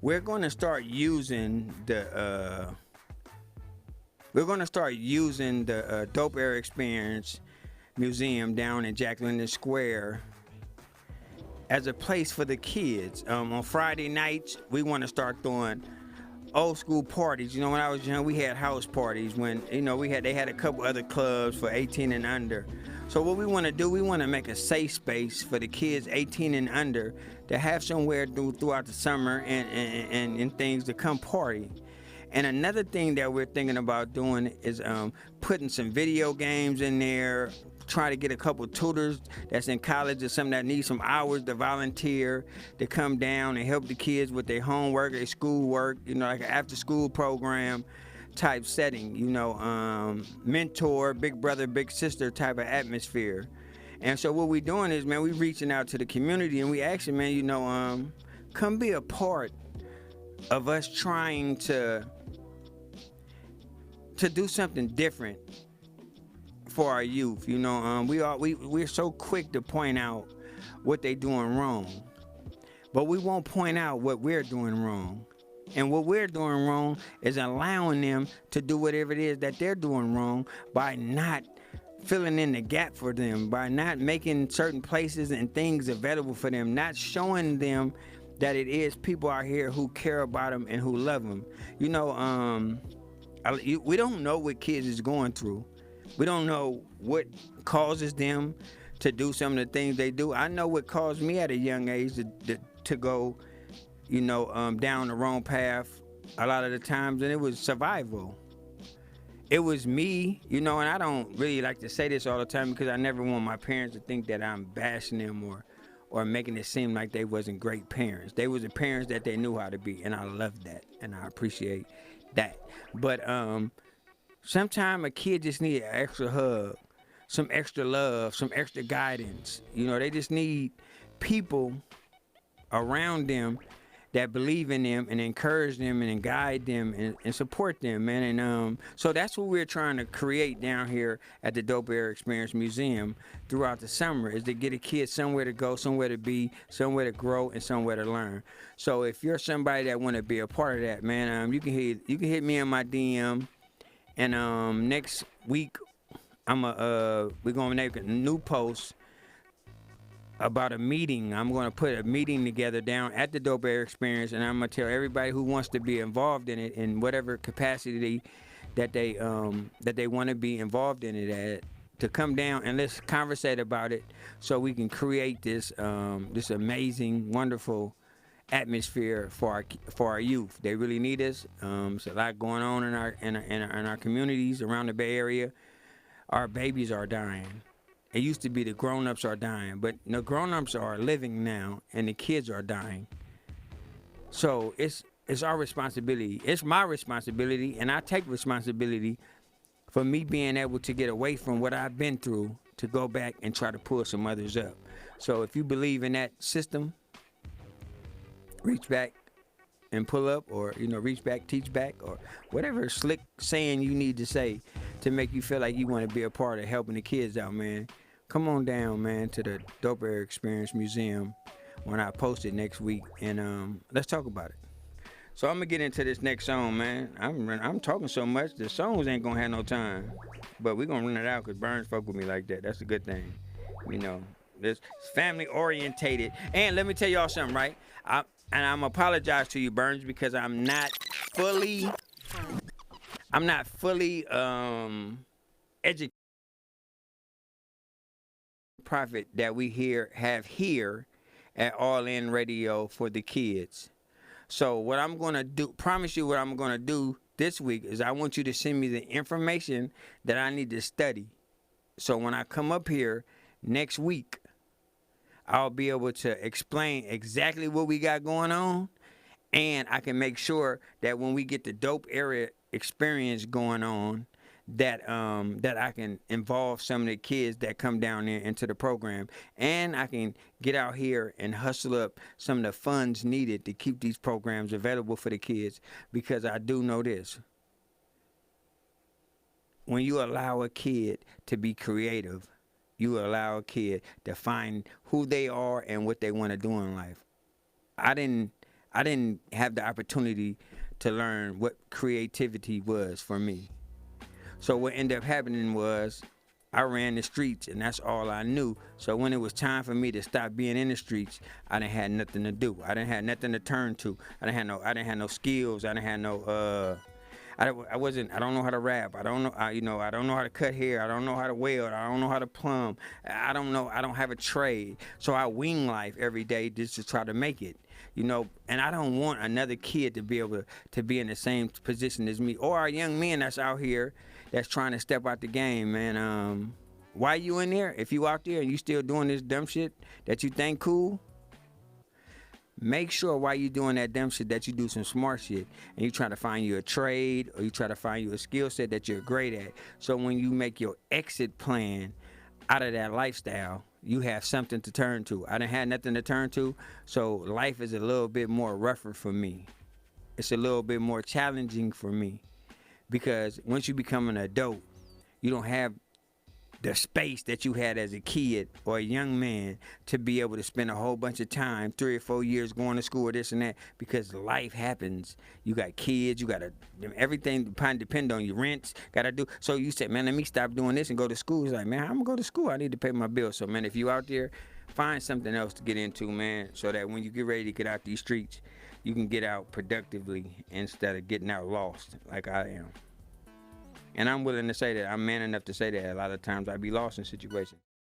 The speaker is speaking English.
we're going to start using the Dope Era Experience Museum down in Jack London Square as a place for the kids. On Friday nights, we want to start throwing old school parties. You know, when I was young, we had house parties when, you know, they had a couple other clubs for 18 and under. So what we want to do, we want to make a safe space for the kids 18 and under to have somewhere throughout the summer and things to come party. And another thing that we're thinking about doing is putting some video games in there, try to get a couple tutors that's in college or something that need some hours to volunteer to come down and help the kids with their homework, their schoolwork, you know, like an after school program type setting, you know, mentor, big brother, big sister type of atmosphere. And so what we're doing is, man, we reaching out to the community and we asking, man, you know, come be a part of us trying to do something different for our youth. You know, we're so quick to point out what they doing wrong, but we won't point out what we're doing wrong. And what we're doing wrong is allowing them to do whatever it is that they're doing wrong by not filling in the gap for them, by not making certain places and things available for them, not showing them that it is people out here who care about them and who love them. You know, we don't know what kids is going through. We don't know what causes them to do some of the things they do. I know what caused me at a young age to go, you know, down the wrong path a lot of the times, and it was survival. It was me, you know, and I don't really like to say this all the time because I never want my parents to think that I'm bashing them or making it seem like they wasn't great parents. They was the parents that they knew how to be, and I love that, and I appreciate that. But sometimes a kid just need an extra hug, some extra love, some extra guidance. You know, they just need people around them that believe in them and encourage them and guide them and support them, man. And so that's what we're trying to create down here at the Dope Era Experience Museum throughout the summer, is to get a kid somewhere to go, somewhere to be, somewhere to grow, and somewhere to learn. So if you're somebody that want to be a part of that, man, you can hit me in my DM. And next week we're gonna make a new post about a meeting. I'm going to put a meeting together down at the Dope Era Experience, and I'm going to tell everybody who wants to be involved in it in whatever capacity that they want to be involved in it at, to come down and let's conversate about it so we can create this this amazing, wonderful atmosphere for our youth. They really need us. There's a lot going on in our communities around the Bay Area. Our babies are dying. It used to be the grown-ups are dying, but the grown-ups are living now, and the kids are dying. So it's our responsibility. It's my responsibility, and I take responsibility for me being able to get away from what I've been through to go back and try to pull some others up. So if you believe in that system, reach back and pull up, or, you know, reach back, teach back, or whatever slick saying you need to say to make you feel like you want to be a part of helping the kids out, man. Come on down, man, to the Dope Era Experience Museum when I post it next week, and let's talk about it. So I'm gonna get into this next song, man. I'm talking so much, the songs ain't gonna have no time, but we gonna run it out because Burns fuck with me like that. That's a good thing, you know. It's family orientated, and let me tell y'all something, right? I'm apologize to you, Burns, because I'm not fully educated. Profit that we have here at All In Radio for the kids. So what I'm gonna do, promise you what I'm gonna do this week is I want you to send me the information that I need to study. So when I come up here next week, I'll be able to explain exactly what we got going on, and I can make sure that when we get the Dope Era Experience going on, that I can involve some of the kids that come down there into the program, and I can get out here and hustle up some of the funds needed to keep these programs available for the kids, because I do know this. When you allow a kid to be creative, you allow a kid to find who they are and what they want to do in life. I didn't I didn't have the opportunity to learn what creativity was for me. So what ended up happening was I ran the streets and that's all I knew. So when it was time for me to stop being in the streets, I didn't have nothing to do. I didn't have nothing to turn to. I didn't have no skills. I didn't have no I don't know how to rap. I don't know I don't know how to cut hair. I don't know how to weld. I don't know how to plumb. I don't have a trade. So I wing life every day just to try to make it. And I don't want another kid to be able to be in the same position as me or a young man that's out here that's trying to step out the game, man. Why you in there? If you out there and you still doing this dumb shit that you think cool, make sure while you doing that dumb shit that you do some smart shit and you try to find you a trade or you try to find you a skill set that you're great at. So when you make your exit plan out of that lifestyle, you have something to turn to. I didn't have nothing to turn to, so life is a little bit more rougher for me. It's a little bit more challenging for me because once you become an adult, you don't have the space that you had as a kid or a young man to be able to spend a whole bunch of time, 3 or 4 years going to school or this and that, because life happens. You got kids, you got to, everything depend on your rents, got to do. So you said, man, let me stop doing this and go to school. It's like, man, I'm going to go to school. I need to pay my bills. So, man, if you out there, find something else to get into, man, so that when you get ready to get out these streets, you can get out productively instead of getting out lost like I am. And I'm willing to say that. I'm man enough to say that a lot of times I be lost in situations.